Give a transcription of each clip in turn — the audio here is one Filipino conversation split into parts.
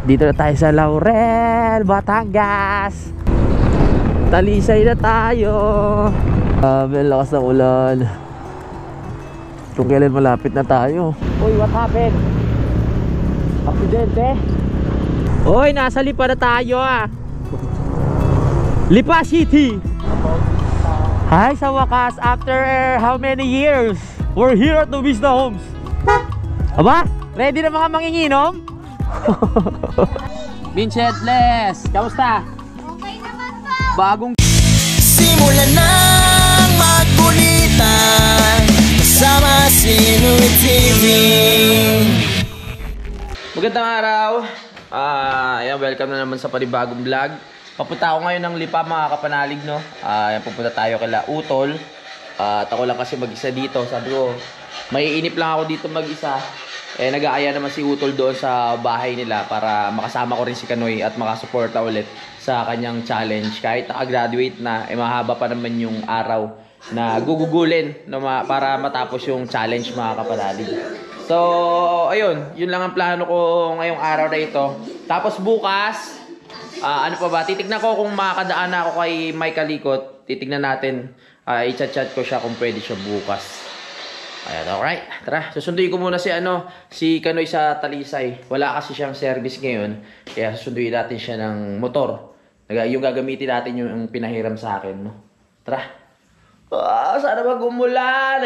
Dito na tayo sa Laurel, Batangas. Talisay na tayo. May lakas ng ulan. Kung kailan malapit na tayo. Uy, what happened? Aksidente? Uy, nasa Lipa na tayo ah. Lipa City. Hi, sa wakas, after how many years we're here at Nubista Homes. Aba, ready na mga manginginom? Vincent Les, kamusta? Okay naman po. Bagong Simulan ng magkulitan kasama si Nuy TV. magandang araw. Ayan, welcome na naman sa panibagong vlog. Papunta ako ngayon ng Lipa mga kapanalig, no? Ayan, pupunta tayo kila Utol. At ako lang kasi mag-isa dito. Sabi ko, maiinip lang ako dito mag-isa. Nag-aaya naman si Utol doon sa bahay nila para makasama ko rin si Kanoy at makasuporta ulit sa kanyang challenge. Kahit naka-graduate na, mahaba pa naman yung araw na gugugulin no, para matapos yung challenge mga kapanalig. So, ayun, yun lang ang plano ko ngayong araw na ito. Tapos bukas, ano pa ba, titignan ko kung makakadaan na ako kay Mike Kalikot. Titignan natin, i-chat-chat ko siya kung pwede siya bukas. Ayan, alright. Tara, susunduin ko muna si Kanoy sa Talisay. Wala kasi siyang service ngayon. Kaya susunduin natin siya ng motor. Yung gagamitin natin yung pinahiram sa akin, no? Tara. Sana wag umulan.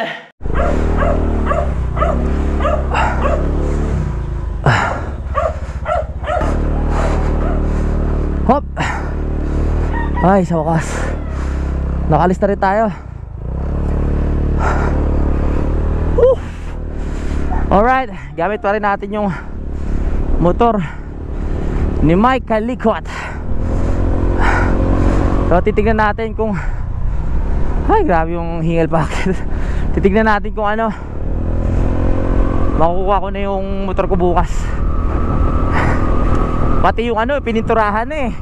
Hop. Ay, sa wakas. Nakalis na rin tayo. Alright, gamit pa rin natin yung motor ni Mike Kalikot. So titignan natin kung, ay grabe yung hingal packet. Titignan natin kung ano, makukuha ko na yung motor ko bukas. Pati yung ano, pininturahan eh.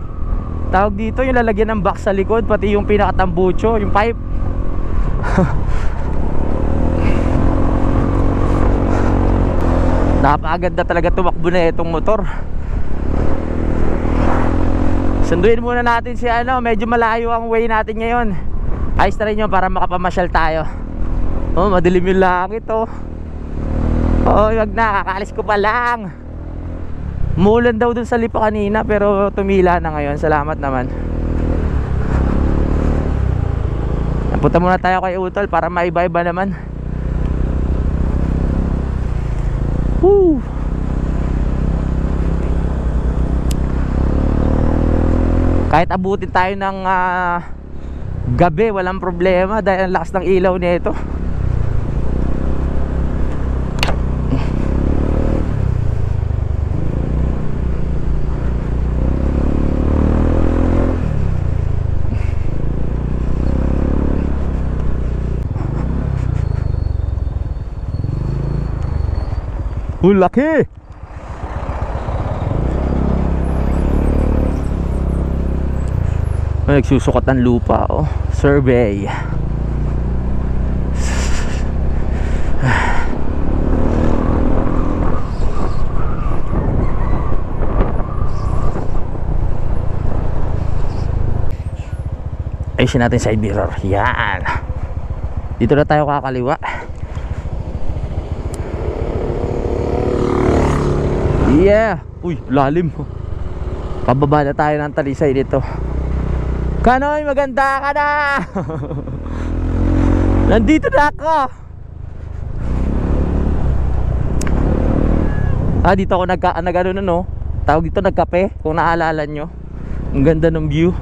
Tawag dito yung lalagyan ng box sa likod, pati yung pinakatambucho, yung pipe. Napakaganda talaga tumakbo na itong motor. Sunduin muna natin si ano, medyo malayo ang way natin ngayon. Ayos na rin yun para makapamasyal tayo. Oh, madilim yung langit oh. Oh, wag na, kakaalis ko pa lang. Muulan daw dun sa Lipa kanina pero tumila na ngayon, salamat naman. Punta muna tayo kay Utol para maiba-iba naman. Woo. Kahit abutin tayo ng gabi, walang problema dahil ang lakas ng ilaw nito. Laki! Nagsusukat ng lupa oh. Survey. Ayusin natin side mirror. Yan. Dito na tayo kakaliwa. Yeah. Uy, lalim. Pababa na tayo ng Talisay dito. Kanoy, maganda ka na. Nandito na ako. Dito ako nag-ano na no. Tawag dito nagkape, kung naalala nyo. Ang ganda ng view.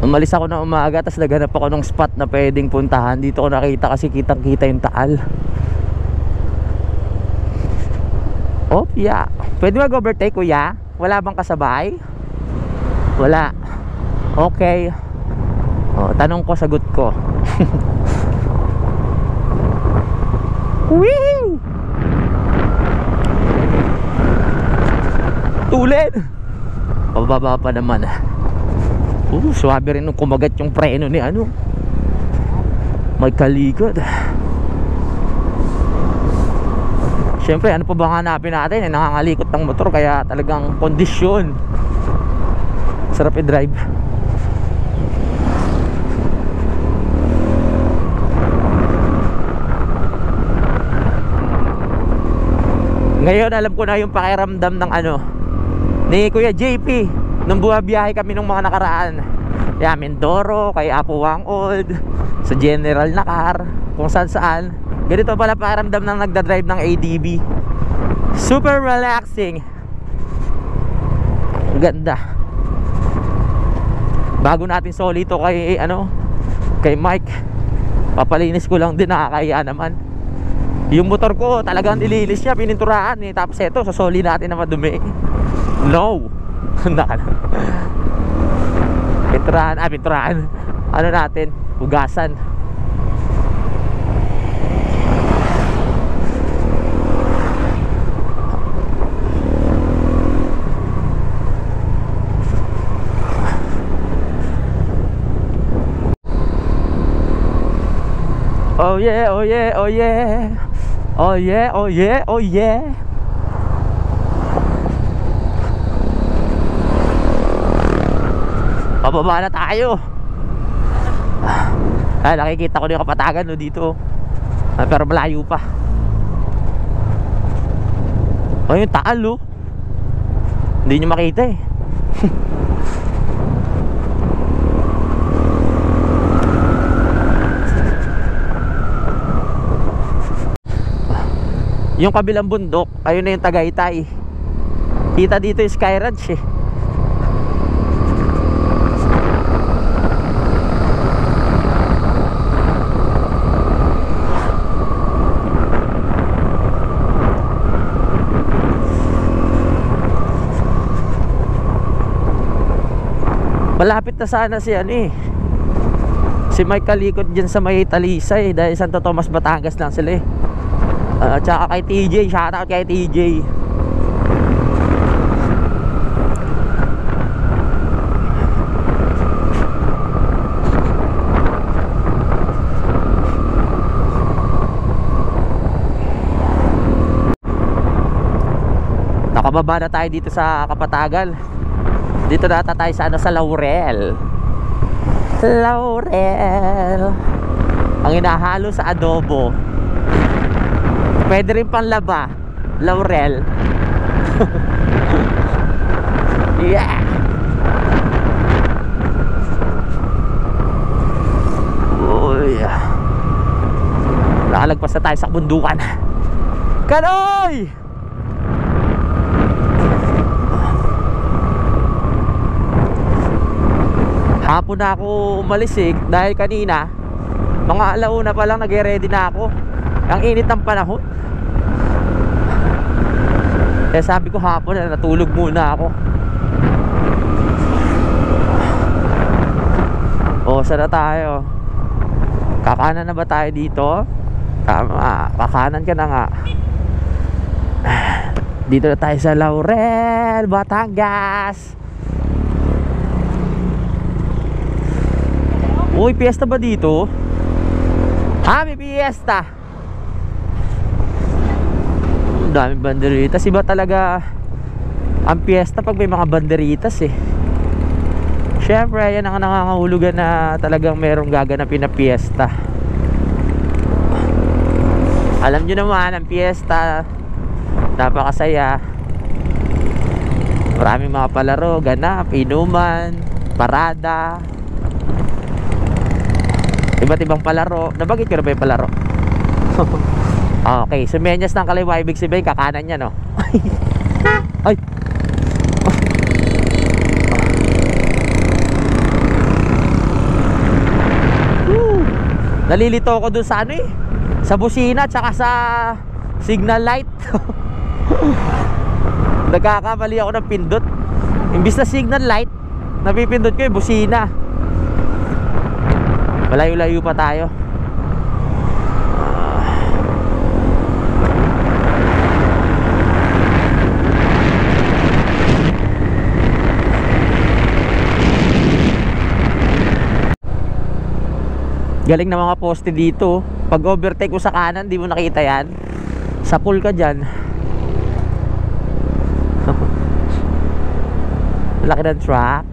Umalis ako na umaga, tapos naghanap ako ng spot na pwedeng puntahan. Dito ko nakita kasi kitang-kita yung Taal. Oh, yeah. Pwede mag-overtake, kuya? Wala bang kasabay? Wala. Okay. Oh, tanong ko, sagot ko. Woo! Tulid! Pababa pa naman. Swabe rin nung kumagat yung preno ni ano. May Kalikot. Siyempre, ano pa ba hanapin natin? Nangangalikot ng motor, kaya talagang kondisyon. Sarap i-drive. Ngayon alam ko na yung pakiramdam ng ano ni Kuya JP nung bumabiyahe kami nung mga nakaraan. Kaya Mindoro, kay Apo Wang Old, sa General na car, kung saan saan. Ganito pala pakiramdam ng nagdadrive ng ADB. Super relaxing. Ganda. Bago natin solito kay kay Mike, papalinis ko lang din, nakakaya naman. Yung motor ko talagang nililis niya, pininturahan eh. Tapos eto, sasoli natin na madumi. No. Pinturahan. Ano natin, hugasan. Oh yeah, oh yeah, oh yeah. Oh yeah, oh yeah, oh yeah. Pababa na tayo. Nakikita ko na yung Kapatagan no, dito. Pero malayo pa. Yung Taal oh. Hindi nyo makita eh. Yung kabilang bundok, ayun na yung Tagaytay. Kita dito yung Sky Ranch eh. Malapit na sana si si Mike Kalikot dyan sa may Talisay, dahil Santo Tomas, Batangas lang sila eh. Tsaka kay TJ, shoutout kay TJ. Nakababa na tayo dito sa Kapatagan. Dito na tayo sa Laurel. Ang inahalo sa adobo. Pwede rin pang laba, laurel. Yeah. Oh yeah. Nakalagpas na tayo sa bundukan. Kanoy! Hapon na ako umalis eh, dahil kanina mga alauna pa lang nag-ready na ako. Ang init ng panahon. Kaya sabi ko hapon na natulog muna ako. Saan na tayo? Kakanan na ba tayo dito? Tama, kakanan ka na nga. Dito na tayo sa Laurel, Batangas. Uy, piyesta ba dito? May piyesta. Daming banderitas. Iba talaga ang piyesta pag may mga banderitas eh. Siyempre, yan ang nangangahulugan na talagang merong gaganapin na piyesta. Alam nyo naman, ang piyesta napakasaya. Maraming mga palaro, ganap, inuman, parada, iba't ibang palaro. Nabagit ko na ba yung palaro? Okay, sumenyas ng kaliwa, ibig sabihin kakanan niya, no? Ay! Nalilito ako dun sa sa busina tsaka sa signal light. Nagkakamali ako ng pindot. Imbis na signal light, napipindot ko yung busina. Malayo-layo pa tayo. Galing na mga poste dito. Pag overtake mo sa kanan, di mo nakita yan. Sapul ka dyan. Laki ng truck.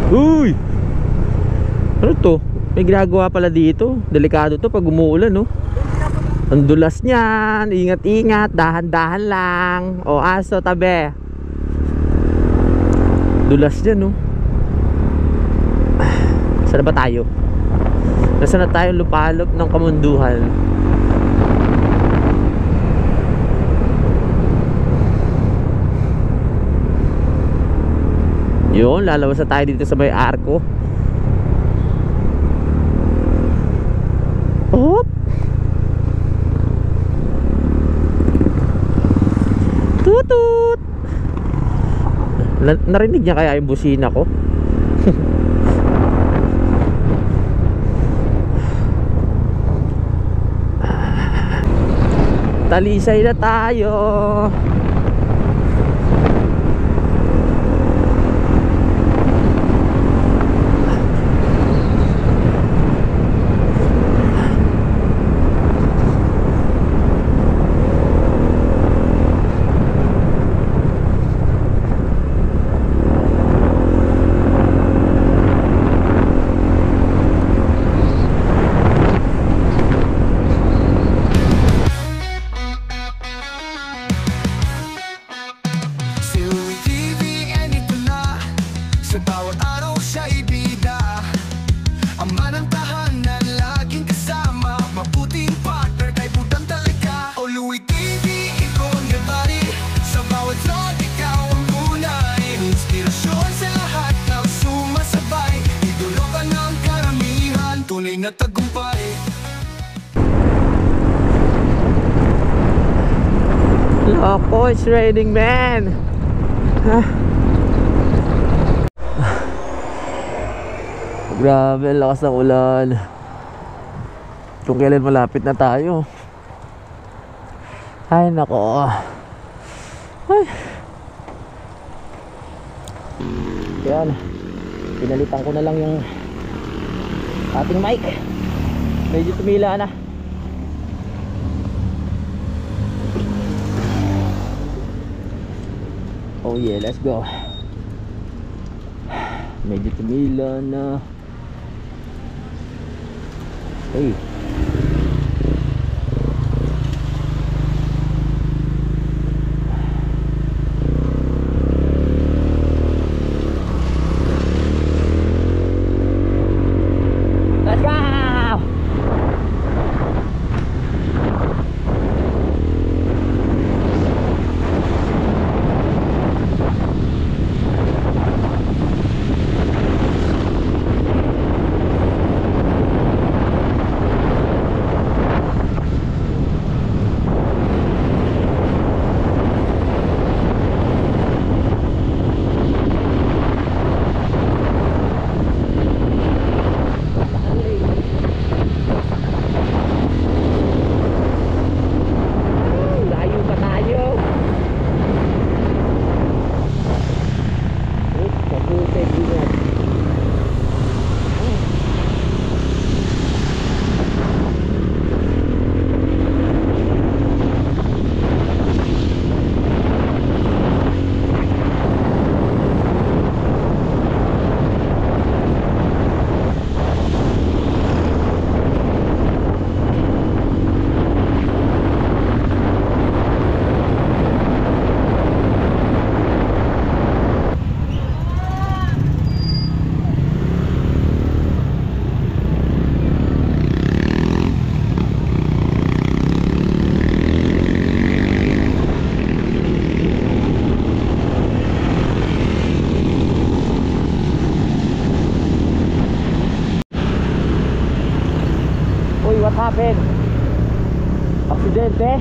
Uy! Ano to? May ginagawa pala dito. Delikado to pag umuulan, no? Ang dulas niyan. Ingat-ingat. Dahan-dahan lang. O aso, tabi. Dulas niyan, no? Saan na ba tayo? Nasaan na tayo lupalop ng kamunduhan? Yun, lalabas na tayo dito sa may arko. Hop! Tutut! Narinig niya kaya yung busina ko? Talisay na tayo. Loko, it's raining, man. Grabe, lakas ng ulan. Kung kailan malapit na tayo. Ay, nako. Ay. Yan. Pinalitan ko na lang yung ating mic. Medyo tumila na. Oh yeah, let's go. Medyo tumila na. Hey. Let's go. What happened? Aksidente?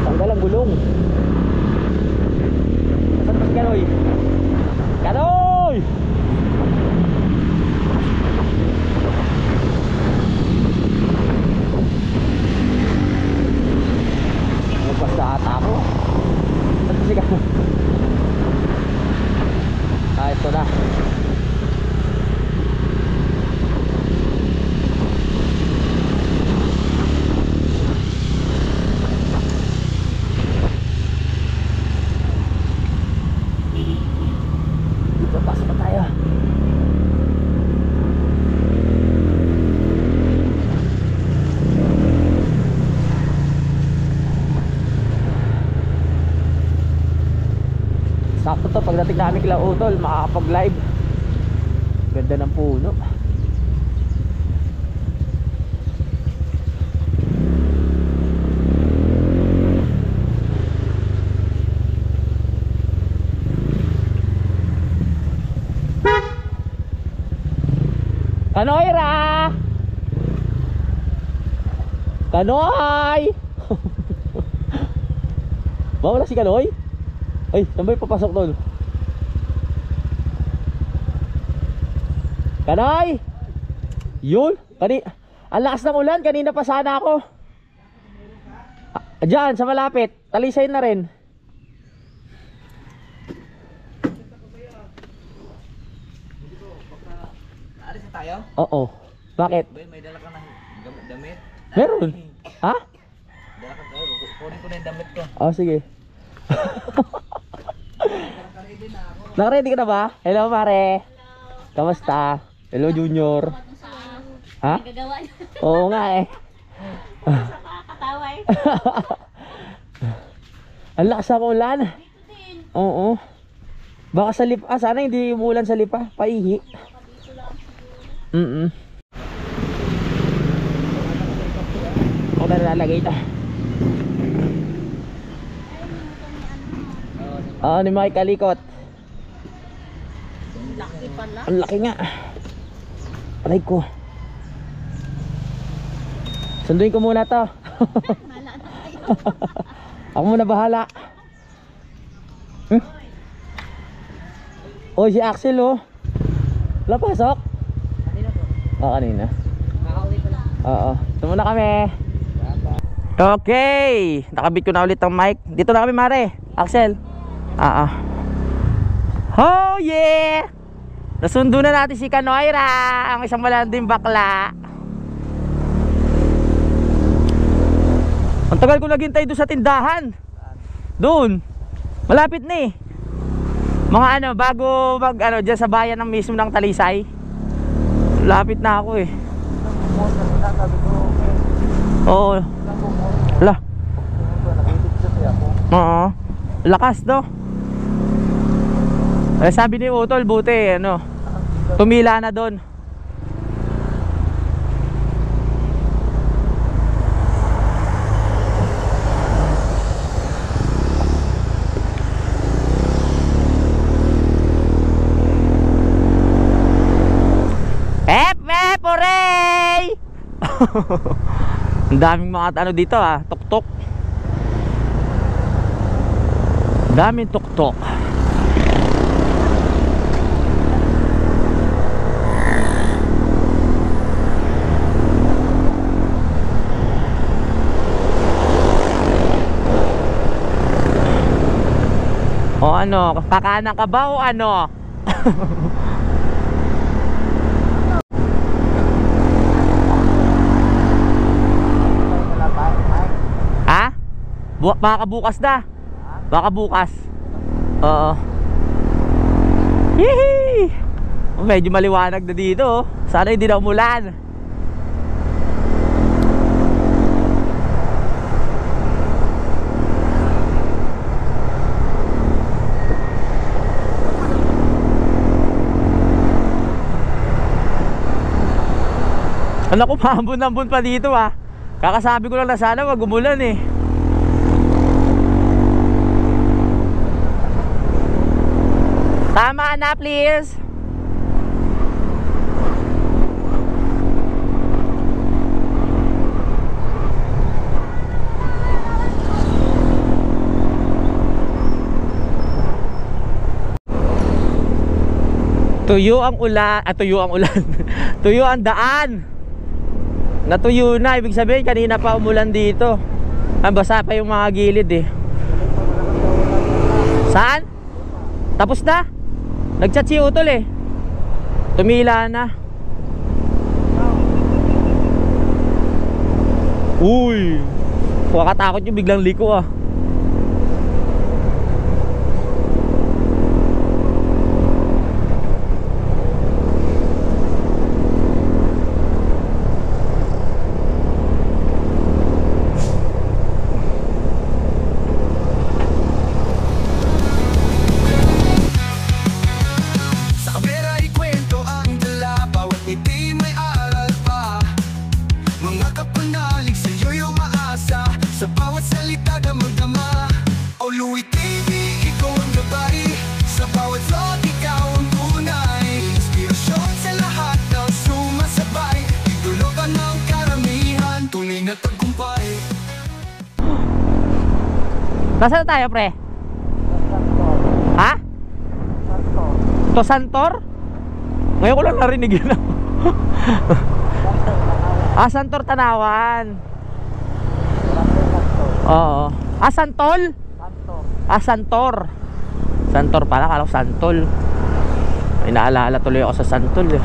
Tanggal ang gulo. Saan ba si Kanoy? Kanoy! Basta ata ako. Saan ba si Kanoy? Ito na. Dito, pasok pa tayo. Sakto to, pagdating namin kila Utol, makakapag-live. Ganda ng puno. Kanoy ra! Kanoy! Wala si Kanoy? Ay, saan ba yung papasok doon? Kanoy! Yun! Ang lakas ng ulan, kanina pa sana ako. Diyan, sa malapit. Talisay na rin. Alis na tayo? Oo. Bakit? May dala ka ng damit? Meron. Ha? Dala ka tayo. Kunin ko na yung damit ko. Oh, sige. Naka-ready ka na ba? Hello, Mare. Kamusta? Hello, Junior. Ha? Gagawa niya. Oo nga eh. Nakakatawa eh. Ang lakas ng ulan. Dito din. Oo. Baka sa lipa. Sana hindi umulan sa lipa. Paihi. Dito lang siguro. Ako na nalalagay ito. Oo, ni Mike Kalikot. Laki pala. Ang laki nga. Aray ko. Sunduin ko muna to. Hala na tayo. Ako muna bahala. Oh, si Axel oh. Wala pasok? Kanina to. Oo, kanina. Makauwi ko lang. Oo. Ito muna kami. Okay. Nakabit ko na ulit ang mic. Dito na kami, Mare. Axel. Oh yeah! Nasundo na natin si Kanoyra, ang isang malanding bakla. Ang tagal ko naghintay doon sa tindahan. Doon. Malapit na eh. Mga ano, bago mag ano, dyan sa bayan ng mismo ng Talisay. Lapit na ako eh. Oo. Wala. Oo. Lakas do. Eh, sabi ni Utol, buti ano, tumila na doon. Hooray! Ang daming mga ano dito tuktok. Daming tuktok. O ano, kakanan ka ba o ano? Ha? Baka bukas na. Baka bukas. Oo. Hihi! Medyo maliwanag na dito. Sana hindi na umulan. Anak ko, mahambon-ambon pa dito Kakasabi ko lang na sana wag umulan eh. Tama na please. Tuyo ang ulan. Tuyo ang ulan. Tuyo ang daan. Natuyo na. Ibig sabihin kanina pa umulan dito. Basa pa yung mga gilid eh. Saan? Tapos na? Nagchat si Utol eh. Tumila na. Uy, wakatakot yung biglang liko ah. Sa kamera ikwento ang dala, bawat ngiti may aral pa. Mga kapanalig sa'yo'y umaasa, sa bawat salita damang-dama. O Louie TV, ikaw ang gabay, sa bawat vlog ikaw ang tunay. Inspirasyon sa lahat ng sumasabay, idolo ka ng karamihan, tunay na tagumpay. Nasaan tayo pre? Ha? To Santor? Ngayon ko lang narinig yun. Santor Tanawan. Oo. Santol? Santor. Santor pala, kala ko Santol. May naalala tuloy ako sa Santol eh.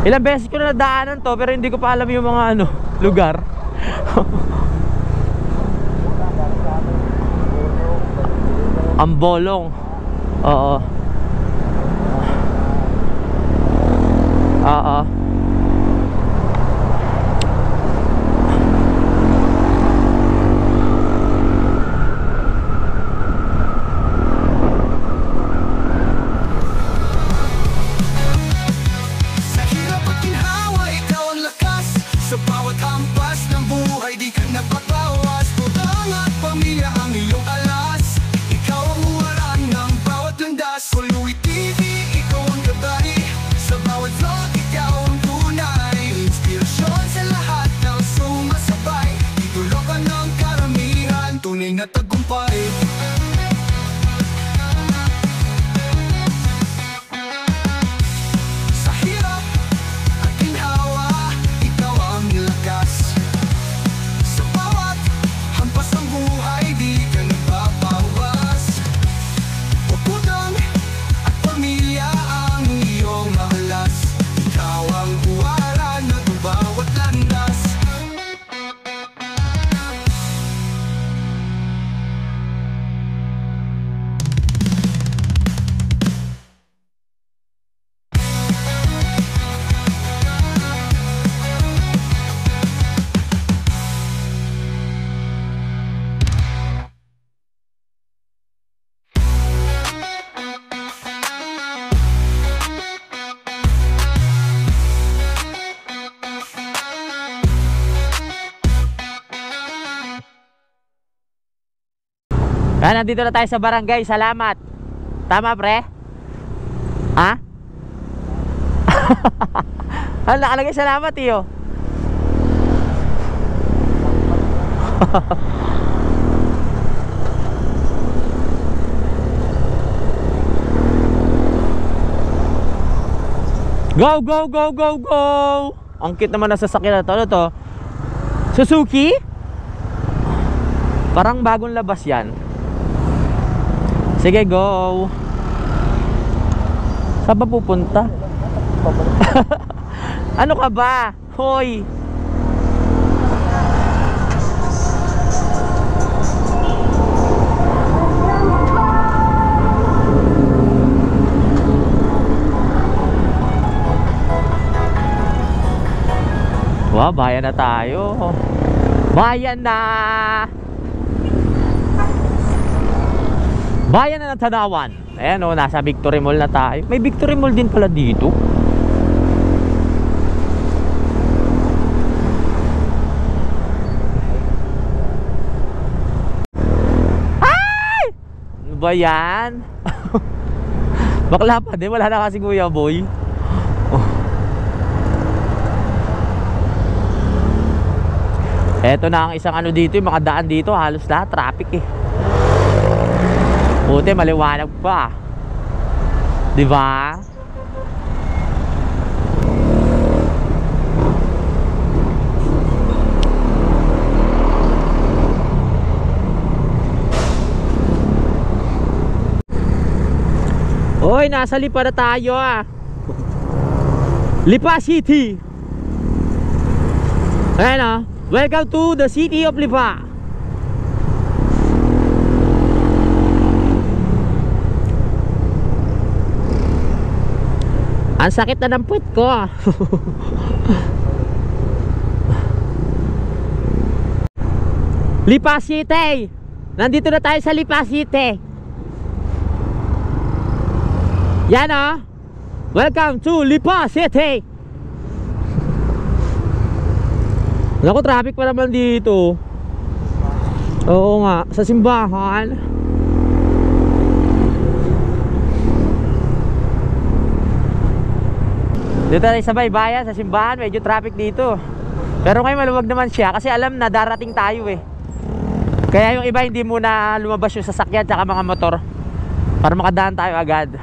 Ilang beses ko na nadaanan to, pero hindi ko pa alam yung mga lugar. Ambolong. Oo. Oo. Sa hirap at ginhawa, ikaw ang lakas. Sa bawat hampas ng buhay, di ka napapawas. Tutang at pamilya ang iyong alas. Ikaw ang uwaran ng bawat landas. O Louie TV, ikaw ang gabay, sa bawat vlog ikaw ang tunay. Inspirasyon sa lahat ng sumasabay, idolo ka ng karamihan, tunay na tagumpay. Sa hirap at ginhawa, ikaw ang lakas. Sa bawat hampas ng buhay, di ka nagpapawas. Pagkutang at pamilya ang iyong mahalas. Ikaw ang huwaran ng bawat landas. Nandito na tayo sa barangay. Salamat. Tama pre? Ha? Ano nakalagay salamat iyo? Go, go, go, go, go! Ang cute naman na sasakyan na to. Ano to? Suzuki? Parang bagong labas yan. Sige, go! Saan ba pupunta? Ano ka ba? Hoy! Wow, bayan na tayo. Bayan na! Bayan na ng Tanawan. Ayan o, nasa Victory Mall na tayo. May Victory Mall din pala dito. Ay! Ano ba yan? Bakla pa din, wala na kasi Kuya Boy. Eto na ang isang ano dito, yung makadaan dito, halos lahat traffic eh. Buti maliwanag pa. 'Di ba? Hoy, nasa Lipa na tayo ah. Lipa City. Ayan ah. Welcome to the city of Lipa. Ang sakit na ng puwet ko ah. Lipa City. Nandito na tayo sa Lipa City. Yan ah. Welcome to Lipa City. Naku, traffic pa naman dito. Oo nga, sa simbahan. Dito tayo sa baybayan, sa simbahan, medyo traffic dito. Pero ngayon maluwag naman siya kasi alam na darating tayo eh. Kaya yung iba hindi muna lumabas yung sasakyan tsaka mga motor para makadaan tayo agad.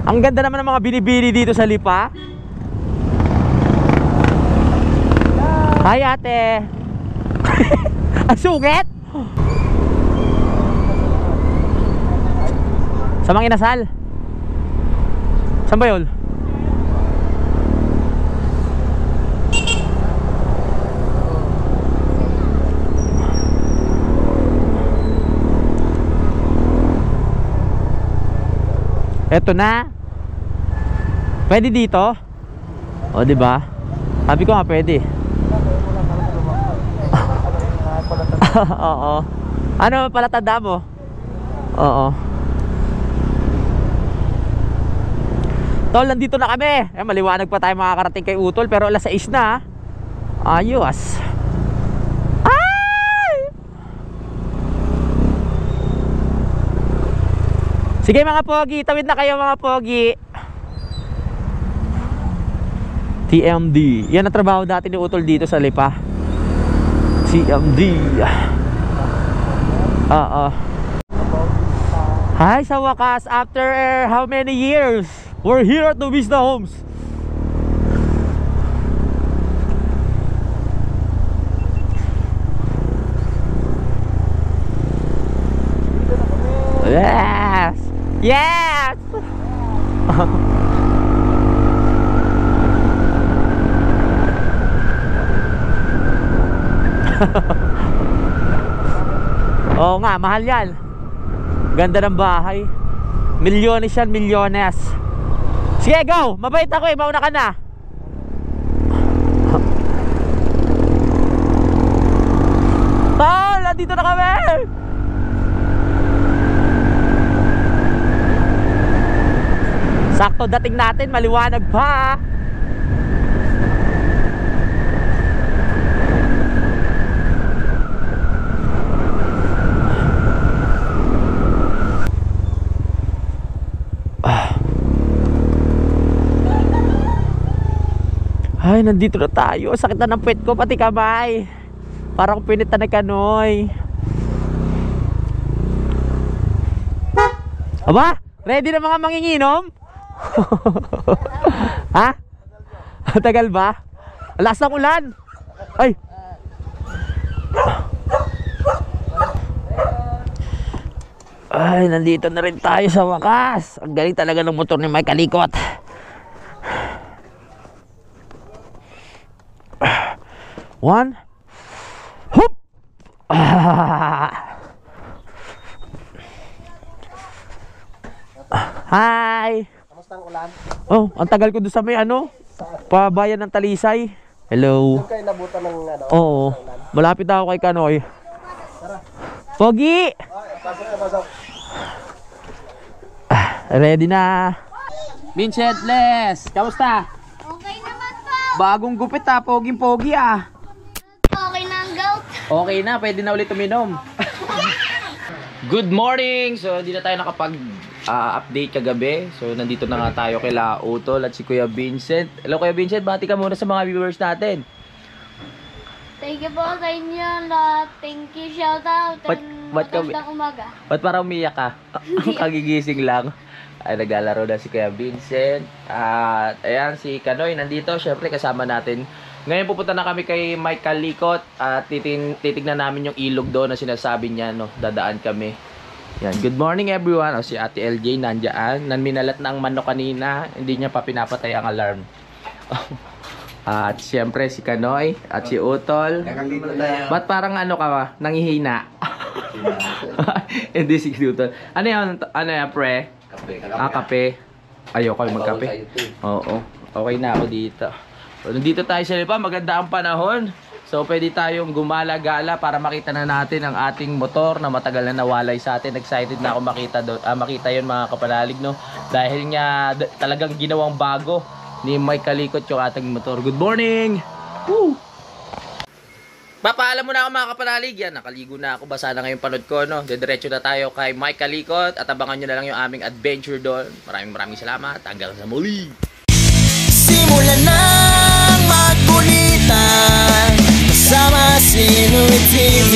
Ang ganda naman ng mga binibili dito sa Lipa. Hi ate. Ang sungit. Sa mga inasal. Saan ba yun? Eto na. Pwede dito? O, di ba? Sabi ko nga pwede. Oo. Ano pala tanda mo? Oo. Tol, nandito na kami. Maliwanag pa tayo makakarating kay Utol, pero alas 6 na. Ayos. Ay! Sige mga pogi, tawid na kayo mga pogi. TMD. Yan ang trabaho dati ni Utol dito sa Lipa. TMD. Hi, sa wakas, after how many years we're here at the Vista Homes. Yes. Yes. Oo nga, mahal yan. Ganda ng bahay. Milyones yan, milyones. Sige, go! Mabait ako eh, mauna ka na. Tol, nandito na kami! Sakto dating natin, maliwanag pa. Ay, nandito na tayo. Sakit na ng puwet ko, pati kamay. Parang pinitan na kanoy. Aba, ready na mga manginginom? Ha? Tagal ba? Alas ng ulan. Ay. Ay, nandito na rin tayo sa wakas. Ang galing talaga ng motor ni Mike Kalikot. One. Hoop. Hi. Kamusta ang ulan? Oh, ang tagal ko doon sa may ano, pabayan ng Talisay. Hello. Doon kayo nabutan ng ano? Oo. Malapit ako kay Kanoy. Pogi. Pasok ka, pasok. Ready na. Vincent Les, kamusta? Okay naman po. Bagong gupit ah, poging-pogi ah. Okay na ang gout. Okay na, pwede na ulit uminom. Good morning! So, hindi na tayo nakapag-update kagabi. So, nandito na nga tayo kila Utol at si Kuya Vincent. Hello Kuya Vincent, bati ka muna sa mga viewers natin. Thank you po sa inyo lahat. Thank you, shout out. Ba't ka- Magandang umaga. Ba't parang umiyak ka? Kagigising lang. Ay, naglalaro na si Kuya Vincent. At ayan, si Kanoy nandito. Syempre, kasama natin. Ngayon pupunta na kami kay Mike Kalikot at titignan namin yung ilog doon na sinasabi niya, no? Dadaan kami. Yan, good morning everyone. O, si Ate LJ nandiyan. Minalat na ang manok kanina. Hindi niya pa pinapatay ang alarm. At siyempre si Kanoy at si Utol. Ba't parang ano ka ba? Nangihina? Hindi si Utol. Ano yan, pre? Kape. Kape. Ayoko magkape. Oo. Okay na ako dito. So, nandito tayo sa Lipa. Maganda ang panahon. So, pwede tayong gumala-gala para makita na natin ang ating motor na matagal na nawalay sa atin. Excited na ako makita yun mga kapanalig, no? Dahil nga talagang ginawang bago ni Mike Kalikot yung ating motor. Good morning! Woo! Papaalam mo na ako mga kapanalig. Yan, nakaligo na ako. Basa na ngayong panood ko, no? Diretso na tayo kay Mike Kalikot at abangan nyo na lang yung aming adventure doon. Maraming salamat. Hanggang sa muli! Simulan ng magkulitan kasama si Louie TV.